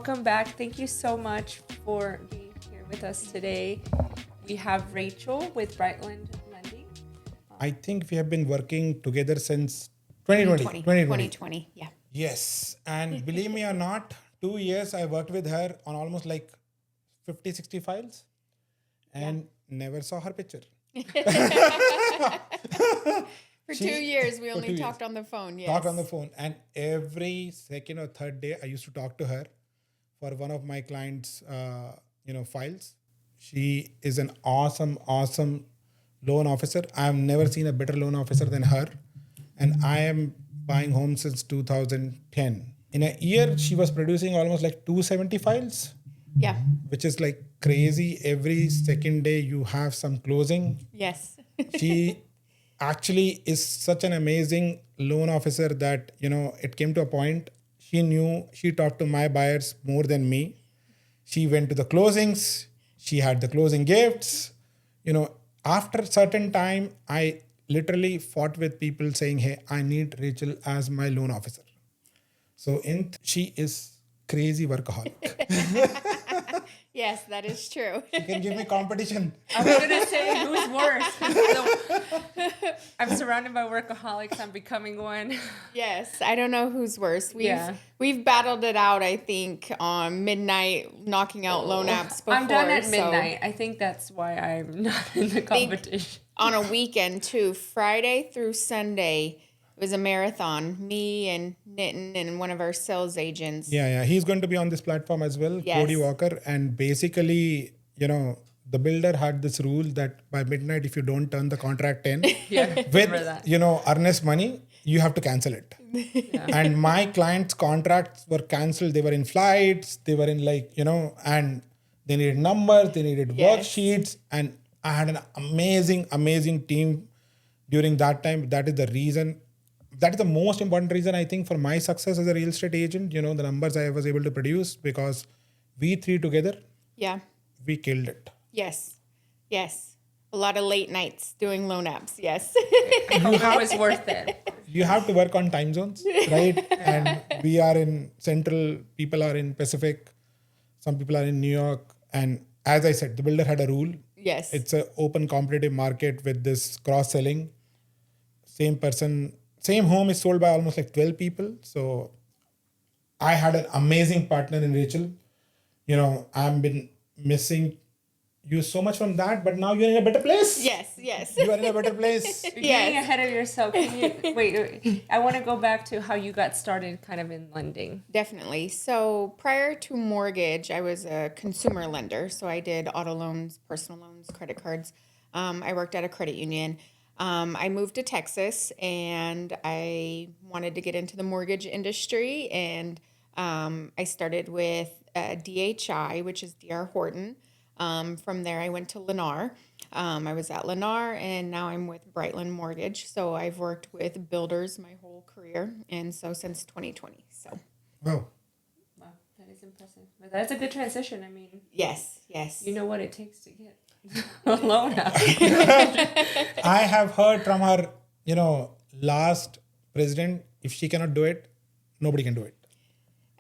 welcome back. Thank you so much for being here with us today. We have Rachel with Brightland Lending. I think we have been working together since 2020. 2020, yeah. Yes. And believe me or not, 2 years I worked with her on almost like 50, 60 files and never saw her picture. For 2 years, we only talked on the phone. Yes. Talked on the phone. And every second or third day, I used to talk to her for one of my clients' files. She is an awesome loan officer. I've never seen a better loan officer than her. And I am buying homes since 2010. In a year, she was producing almost like 270 files. Yeah. Which is like crazy. Every second day, you have some closing. Yes. She actually is such an amazing loan officer that, it came to a point she talked to my buyers more than me. She went to the closings. She had the closing gifts. After a certain time, I literally fought with people saying, hey, I need Rachel as my loan officer. So she is crazy workaholic. Yes, that is true. She can give me competition. I was going to say, who's worse? I'm surrounded by workaholics. I'm becoming one. Yes, I don't know who's worse. We've battled it out, I think, on midnight, knocking out loan apps before. I'm done at midnight. I think that's why I'm not in the competition. On a weekend, too, Friday through Sunday, it was a marathon. Me and Nitin and one of our sales agents. Yeah. He's going to be on this platform as well, yes. Cody Walker. And basically, the builder had this rule that by midnight, if you don't turn the contract in with, earnest money, you have to cancel it. Yeah. And my clients' contracts were canceled. They were in flights. They were in and they needed numbers. They needed worksheets. And I had an amazing team during that time. That is the most important reason, I think, for my success as a real estate agent, the numbers I was able to produce, because we three together, we killed it. Yes. A lot of late nights doing loan apps. Yes. It was worth it. You have to work on time zones, right? And we are in Central, people are in Pacific, some people are in New York. And as I said, the builder had a rule. Yes. It's an open competitive market with this cross-selling. Same home is sold by almost like 12 people. So I had an amazing partner in Rachel. I've been missing you so much from that, but now you're in a better place. Yes. You are in a better place. You're getting ahead of yourself. Wait. I want to go back to how you got started kind of in lending. Definitely. So prior to mortgage, I was a consumer lender. So I did auto loans, personal loans, credit cards. I worked at a credit union. I moved to Texas and I wanted to get into the mortgage industry. And I started with DHI, which is D.R. Horton. From there, I went to Lennar. I was at Lennar and now I'm with Brightland Mortgage. So I've worked with builders my whole career. And so since 2020. So. Wow, that is impressive. But that's a good transition. I mean. Yes. You know what it takes to get a loan out. I have heard from her, last president, if she cannot do it, nobody can do it.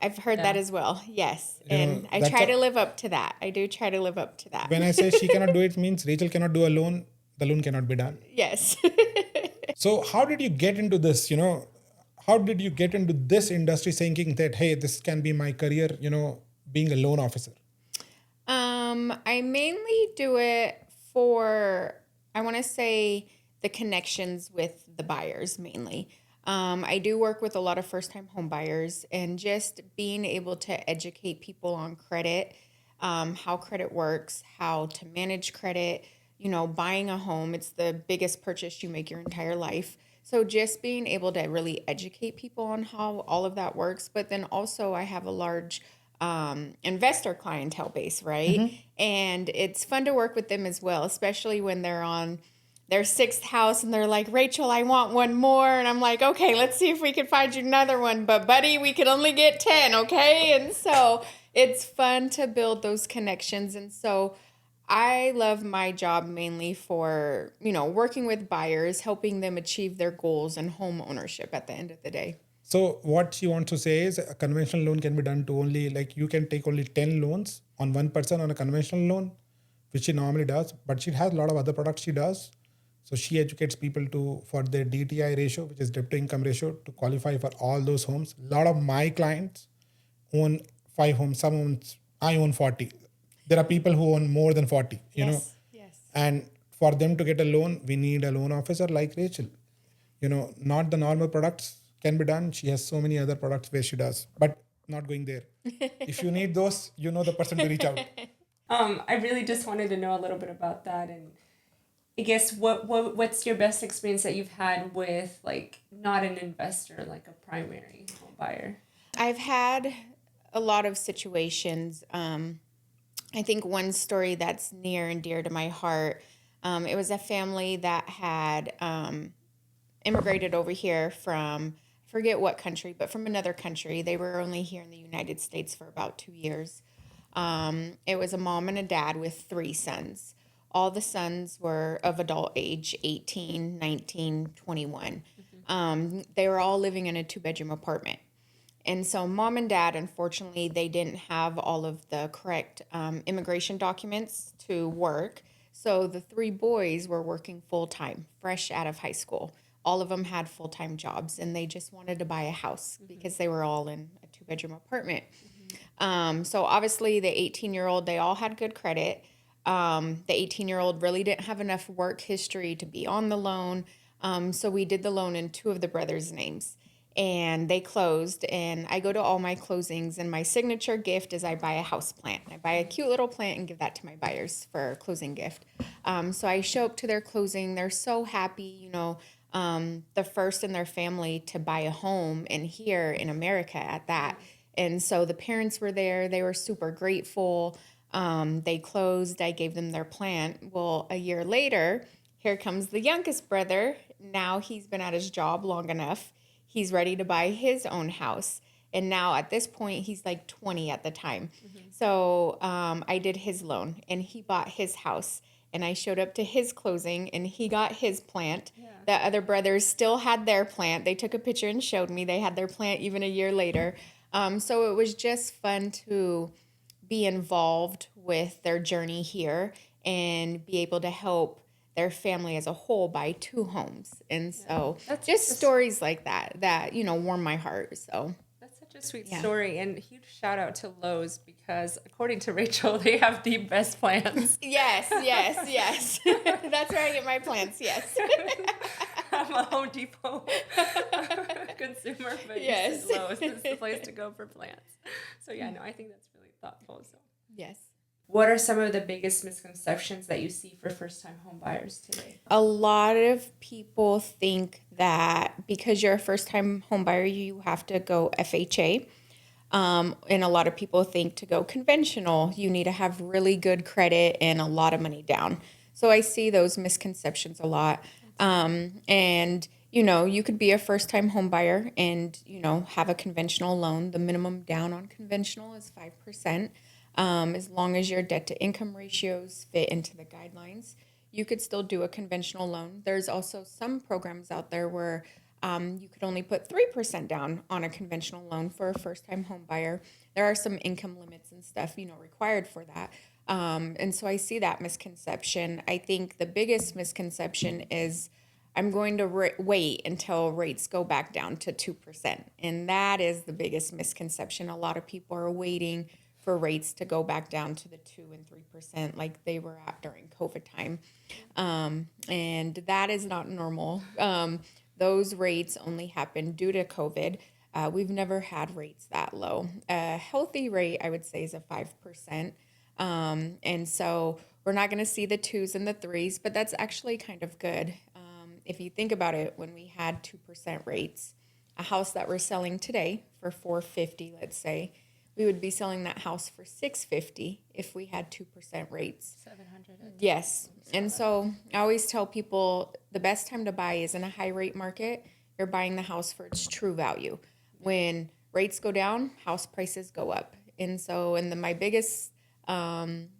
I've heard that as well. Yes. And I try to live up to that. I do try to live up to that. When I say she cannot do it, means Rachel cannot do a loan. The loan cannot be done. Yes. So how did you get into this? How did you get into this industry thinking that, hey, this can be my career, being a loan officer? I mainly do it for, I want to say, the connections with the buyers mainly. I do work with a lot of first-time home buyers, and just being able to educate people on credit, how credit works, how to manage credit, buying a home. It's the biggest purchase you make your entire life. So just being able to really educate people on how all of that works. But then also I have a large investor clientele base, right? Mm-hmm. And it's fun to work with them as well, especially when they're on their sixth house and they're like, Rachel, I want one more. And I'm like, okay, let's see if we can find you another one. But buddy, we can only get 10, okay? And so it's fun to build those connections. And so I love my job mainly for, working with buyers, helping them achieve their goals and home ownership at the end of the day. So what she wants to say is a conventional loan can be done to only, like, you can take only 10 loans on one person on a conventional loan, which she normally does, but she has a lot of other products she does. So she educates people for their DTI ratio, which is debt to income ratio, to qualify for all those homes. A lot of my clients own 5 homes. Some owns, I own 40. There are people who own more than 40, Yes. and for them to get a loan, we need a loan officer like Rachel. Not the normal products can be done. She has so many other products where she does, but not going there. If you need those, the person to reach out. I really just wanted to know a little bit about that, and I guess what's your best experience that you've had with like not an investor, like a primary home buyer? I've had a lot of situations. I think one story that's near and dear to my heart, it was a family that had immigrated over here from, I forget what country, but from another country. They were only here in the United States for about 2 years. It was a mom and a dad with 3 sons. All the sons were of adult age, 18, 19, 21. They were all living in a 2-bedroom apartment. And so mom and dad, unfortunately, they didn't have all of the correct immigration documents to work. So the 3 boys were working full-time, fresh out of high school. All of them had full-time jobs, and they just wanted to buy a house because they were all in a 2-bedroom apartment. So obviously the 18-year-old, they all had good credit. The 18-year-old really didn't have enough work history to be on the loan. So we did the loan in 2 of the brothers' names, and they closed. And I go to all my closings, and my signature gift is I buy a house plant. I buy a cute little plant and give that to my buyers for a closing gift. So I show up to their closing. They're so happy, the first in their family to buy a home, and here in America at that. And so the parents were there. They were super grateful. They closed. I gave them their plant. Well, a year later, here comes the youngest brother. Now he's been at his job long enough. He's ready to buy his own house. And now at this point, he's like 20 at the time. So I did his loan, and he bought his house. And I showed up to his closing, and he got his plant. Yeah. The other brothers still had their plant. They took a picture and showed me they had their plant even a year later. So it was just fun to be involved with their journey here and be able to help their family as a whole buy 2 homes. And so just stories like that, warm my heart. So that's such a sweet story, and huge shout out to Lowe's, because according to Rachel, they have the best plants. Yes. That's where I get my plants. Yes. I'm a Home Depot consumer, but yes, Lowe's is the place to go for plants. So I think that's really thoughtful. So yes. What are some of the biggest misconceptions that you see for first-time home buyers today? A lot of people think that because you're a first-time home buyer, you have to go FHA. And a lot of people think to go conventional, you need to have really good credit and a lot of money down. So I see those misconceptions a lot. And you could be a first-time home buyer and, have a conventional loan. The minimum down on conventional is 5%. As long as your debt to income ratios fit into the guidelines, you could still do a conventional loan. There's also some programs out there where you could only put 3% down on a conventional loan for a first-time home buyer. There are some income limits and stuff, required for that. And so I see that misconception. I think the biggest misconception is I'm going to wait until rates go back down to 2%. And that is the biggest misconception. A lot of people are waiting for rates to go back down to the 2 and 3% like they were at during COVID time. And that is not normal. Those rates only happen due to COVID. We've never had rates that low. A healthy rate, I would say, is a 5%. And so we're not going to see the 2s and the 3s, but that's actually kind of good. If you think about it, when we had 2% rates, a house that we're selling today for $450, let's say, we would be selling that house for $650 if we had 2% rates. $700. Yes. And so I always tell people the best time to buy is in a high rate market. You're buying the house for its true value. When rates go down, house prices go up. And so, my biggest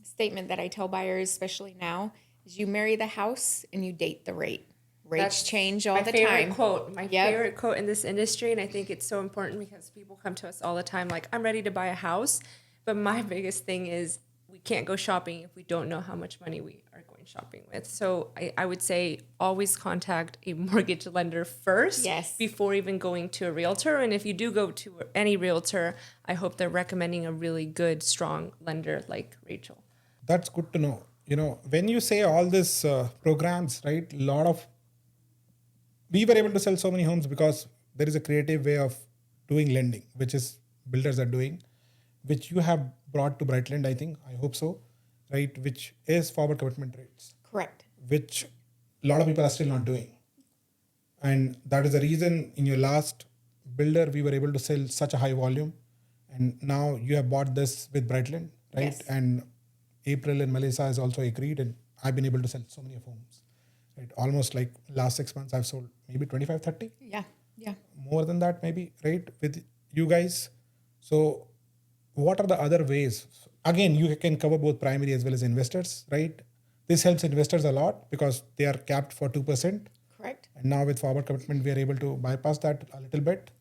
statement that I tell buyers, especially now, is you marry the house and you date the rate. Rates change all my the favorite time. quote. My Yep. favorite quote in this industry, and I think it's so important because people come to us all the time like, I'm ready to buy a house, but my biggest thing is we can't go shopping if we don't know how much money we are going shopping with. So I would say always contact a mortgage lender first before even going to a realtor. And if you do go to any realtor, I hope they're recommending a really good, strong lender like Rachel. That's good to know. When you say all these programs, right, we were able to sell so many homes because there is a creative way of doing lending, which is builders are doing, which you have brought to Brightland, I think, I hope so, right, which is forward commitment rates. Correct. Which a lot of people are still not doing. And that is the reason in your last builder, we were able to sell such a high volume. And now you have bought this with Brightland, right? Yes. And April and Melissa has also agreed, and I've been able to sell so many homes. Right? Almost like last 6 months, I've sold maybe 25, 30. Yeah. More than that, maybe, right? With you guys. So what are the other ways? Again, you can cover both primary as well as investors, right? This helps investors a lot because they are capped for 2%. Correct. And now with forward commitment, we are able to bypass that a little bit,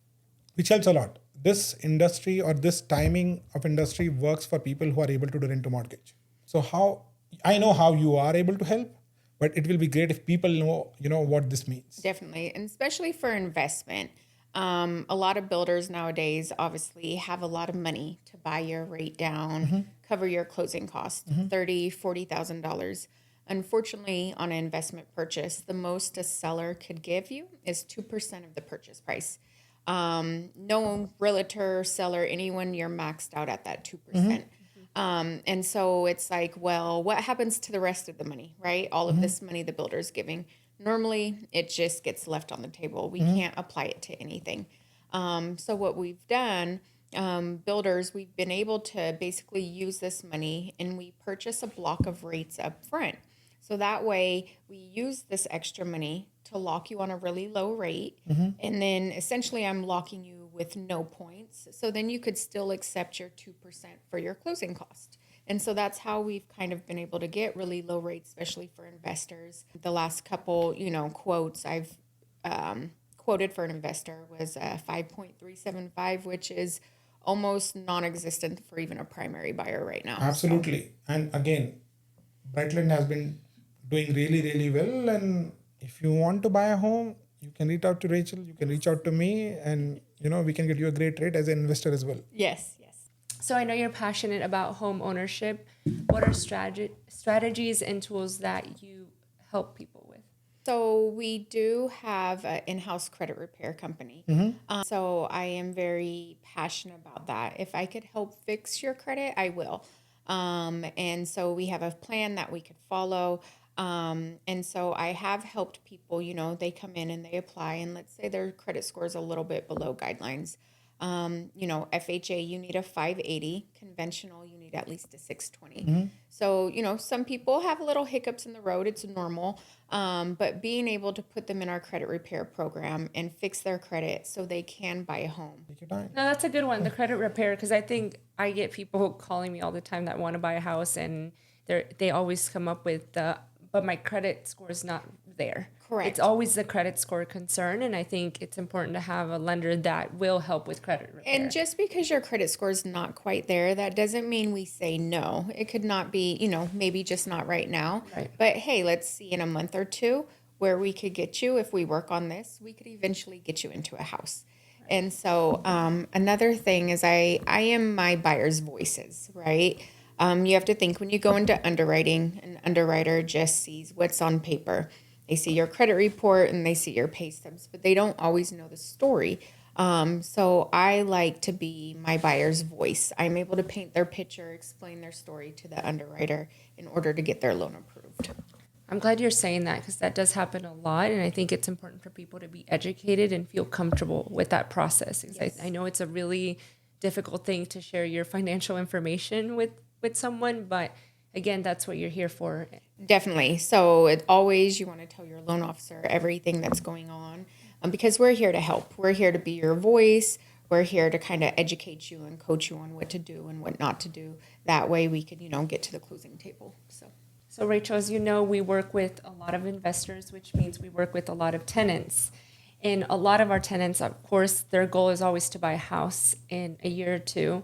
which helps a lot. This industry or this timing of industry works for people who are able to do rent to mortgage. So I know how you are able to help, but it will be great if people know, what this means. Definitely. And especially for investment. A lot of builders nowadays obviously have a lot of money to buy your rate down, cover your closing costs, $30,000, $40,000. Unfortunately, on an investment purchase, the most a seller could give you is 2% of the purchase price. No realtor, seller, anyone, you're maxed out at that 2%. And so it's like, well, what happens to the rest of the money, right? All of this money the builder's giving. Normally, it just gets left on the table. We can't apply it to anything. So what we've done, builders, we've been able to basically use this money and we purchase a block of rates up front. So that way we use this extra money to lock you on a really low rate. And then essentially I'm locking you with no points. So then you could still accept your 2% for your closing cost. And so that's how we've kind of been able to get really low rates, especially for investors. The last couple, quotes I've quoted for an investor was 5.375, which is almost non-existent for even a primary buyer right now. Absolutely. So. And again, Brightland has been doing really, really well. And if you want to buy a home, you can reach out to Rachel, you can reach out to me, and we can get you a great rate as an investor as well. Yes. So I know you're passionate about home ownership. What are strategies and tools that you help people with? So we do have an in-house credit repair company. So I am very passionate about that. If I could help fix your credit, I will. And so we have a plan that we could follow. And so I have helped people, they come in and they apply, and let's say their credit score is a little bit below guidelines. FHA, you need a 580. Conventional, you need at least a 620. So, some people have little hiccups in the road. It's normal. But being able to put them in our credit repair program and fix their credit so they can buy a home. No, that's a good one, the credit repair, because I think I get people calling me all the time that want to buy a house, and they always come up with but my credit score is not there. Correct. It's always the credit score concern, and I think it's important to have a lender that will help with credit repair. And just because your credit score is not quite there, that doesn't mean we say no. It could not be, maybe just not right now. Right. But hey, let's see in a month or two where we could get you, if we work on this, we could eventually get you into a house. Right. And so another thing is I am my buyer's voices, right? You have to think when you go into underwriting, an underwriter just sees what's on paper. They see your credit report and they see your pay stubs, but they don't always know the story. So I like to be my buyer's voice. I'm able to paint their picture, explain their story to the underwriter in order to get their loan approved. I'm glad you're saying that, because that does happen a lot, and I think it's important for people to be educated and feel comfortable with that process. Yes. I know it's a really difficult thing to share your financial information with someone, but again, that's what you're here for. Definitely. So you want to tell your loan officer everything that's going on, because we're here to help. We're here to be your voice. We're here to kind of educate you and coach you on what to do and what not to do. That way we could, get to the closing table. So Rachel, as you know, we work with a lot of investors, which means we work with a lot of tenants. And a lot of our tenants, of course, their goal is always to buy a house in a year or two.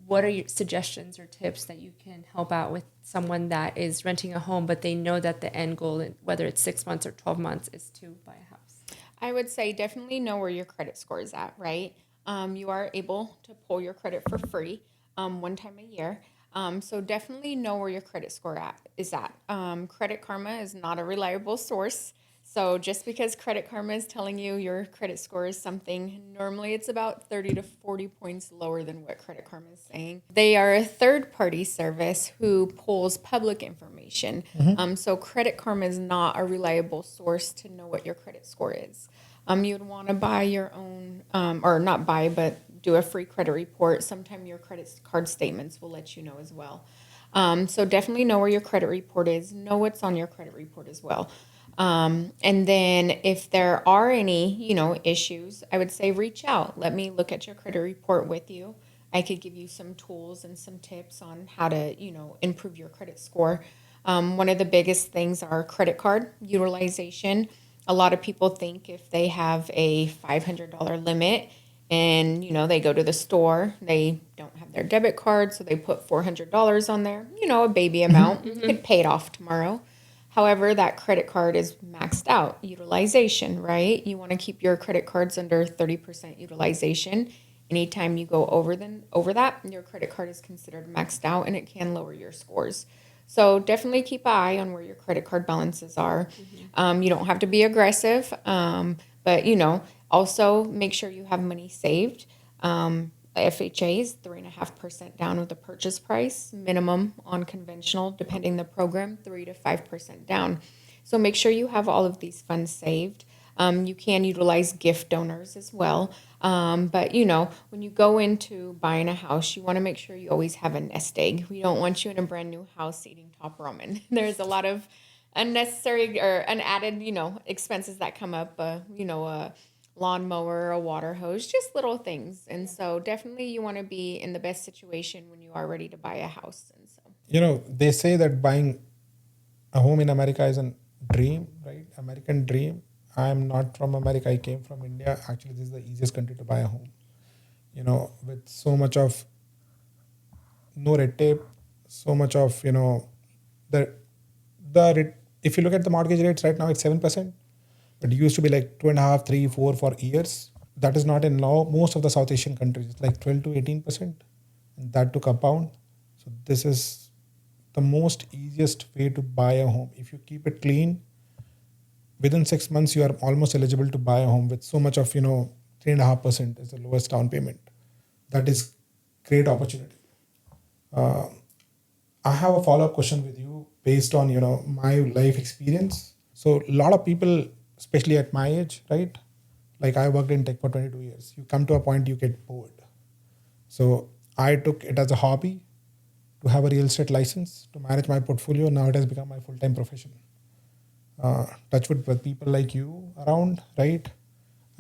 What are your suggestions or tips that you can help out with someone that is renting a home, but they know that the end goal, whether it's 6 months or 12 months, is to buy a house? I would say definitely know where your credit score is at, right? You are able to pull your credit for free one time a year. So definitely know where your credit score is at. Credit Karma is not a reliable source. So just because Credit Karma is telling you your credit score is something, normally it's about 30 to 40 points lower than what Credit Karma is saying. They are a third-party service who pulls public information. So Credit Karma is not a reliable source to know what your credit score is. You would want to buy your own, or not buy, but do a free credit report. Sometime your credit card statements will let you know as well. So definitely know where your credit report is. Know what's on your credit report as well. And then if there are any, issues, I would say reach out. Let me look at your credit report with you. I could give you some tools and some tips on how to, improve your credit score. One of the biggest things are credit card utilization. A lot of people think if they have a $500 limit and, they go to the store, they don't have their debit card, so they put $400 on there, a baby amount, could pay it off tomorrow. However, that credit card is maxed out utilization, right? You want to keep your credit cards under 30% utilization. Anytime you go over that, your credit card is considered maxed out and it can lower your scores. So definitely keep an eye on where your credit card balances are. You don't have to be aggressive, but also make sure you have money saved. FHA is 3.5% down of the purchase price, minimum on conventional, depending the program, 3 to 5% down. So make sure you have all of these funds saved. You can utilize gift donors as well. But when you go into buying a house, you want to make sure you always have a nest egg. We don't want you in a brand new house eating top ramen. There's a lot of unnecessary or unadded, expenses that come up, a lawnmower, a water hose, just little things. And so definitely you want to be in the best situation when you are ready to buy a house. And so, they say that buying a home in America is a dream, right? American dream. I'm not from America. I came from India. Actually, this is the easiest country to buy a home. With so much of no red tape, so much of, if you look at the mortgage rates right now, it's 7%. But it used to be like 2.5, 3, 4 for years. That is not in law. Most of the South Asian countries, it's like 12 to 18%. And that to compound. So this is the most easiest way to buy a home. If you keep it clean, within 6 months, you are almost eligible to buy a home with so much of, 3.5% is the lowest down payment. That is great opportunity. I have a follow-up question with you based on, my life experience. So a lot of people, especially at my age, right? Like I worked in tech for 22 years. You come to a point you get bored. So I took it as a hobby to have a real estate license to manage my portfolio. Now it has become my full-time profession. Touch with people like you around, right?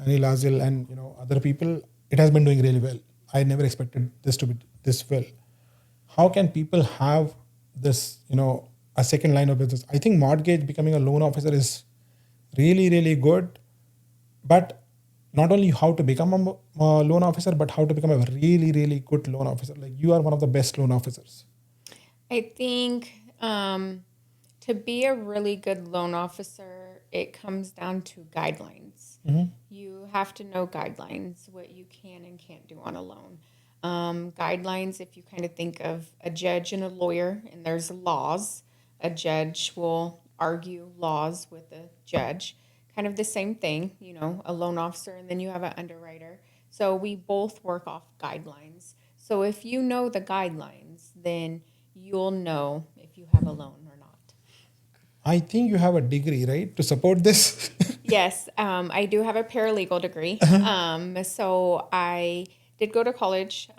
Anil Azil and other people, it has been doing really well. I never expected this to be this well. How can people have this, a second line of business? I think mortgage, becoming a loan officer is really, really good. But not only how to become a loan officer, but how to become a really, really good loan officer. Like you are one of the best loan officers. I think to be a really good loan officer, it comes down to guidelines. You have to know guidelines, what you can and can't do on a loan. Guidelines, if you kind of think of a judge and a lawyer, and there's laws, a judge will argue laws with a judge. Kind of the same thing, a loan officer, and then you have an underwriter. So we both work off guidelines. So if you know the guidelines, then you'll know if you have a loan or not. I think you have a degree, right, to support this? Yes, I do have a paralegal degree. So I did go to college,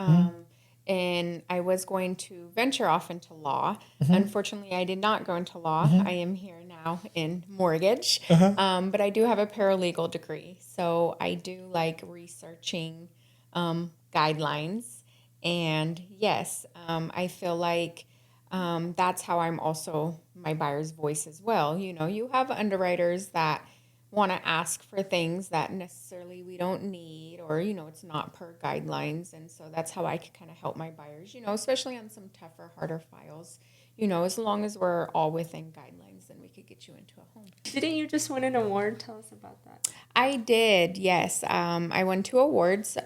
and I was going to venture off into law. Unfortunately, I did not go into law. I am here now in mortgage, but I do have a paralegal degree. So I do like researching guidelines. And yes, I feel like That's how I'm also my buyer's voice as well. You know, you have underwriters that want to ask for things that necessarily we don't need, or, you know, it's not per guidelines. And so that's how I can kind of help my buyers, you know, especially on some tougher, harder files. You know, as long as we're all within guidelines, then we could get you into a home. Didn't you just win an award? Tell us about that. I did, yes. I won 2 awards.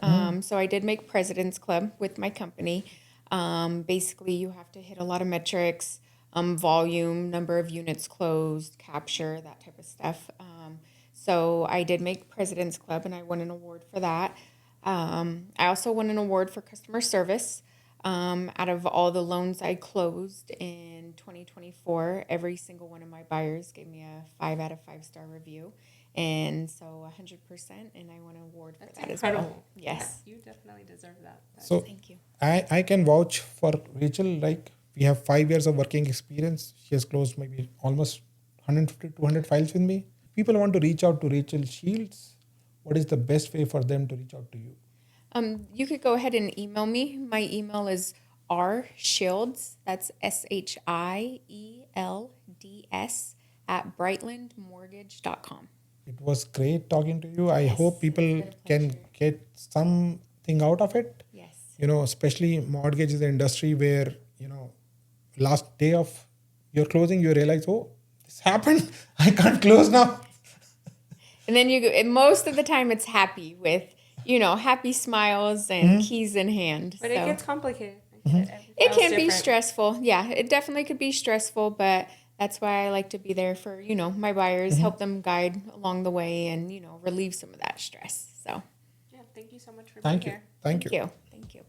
So I did make President's Club with my company. Basically, you have to hit a lot of metrics, volume, number of units closed, capture, that type of stuff. So I did make President's Club, and I won an award for that. I also won an award for customer service. Out of all the loans I closed in 2024, every single one of my buyers gave me a 5 out of 5-star review. And so 100%, and I won an award for that incredible. as well. Yes. Yeah, you definitely deserve that. So Thank you. I can vouch for Rachel. Like, we have 5 years of working experience. She has closed maybe almost 150, 200 files with me. People want to reach out to Rachel Shields. What is the best way for them to reach out to you? You could go ahead and email me. My email is rshields, that's SHIELDS, at brightlandmortgage.com. It was great talking to you. I hope people can get something out of it. Yes. You know, especially mortgage is an industry where, you know, last day of your closing, you realize, oh, this happened. I can't close now. And then and most of the time it's happy with, you know, happy smiles and keys in hand. But it gets complicated. It can be stressful. Yeah, it definitely could be stressful, but that's why I like to be there for, you know, my buyers, help them guide along the way and, you know, relieve some of that stress. So, yeah, thank you so much for Thank being you. here. Thank you. Thank you.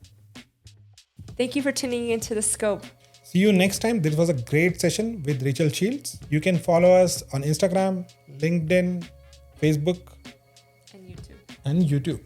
Thank you for tuning into The Scope. See you next time. This was a great session with Rachel Shields. You can follow us on Instagram, LinkedIn, Facebook, And YouTube. and YouTube.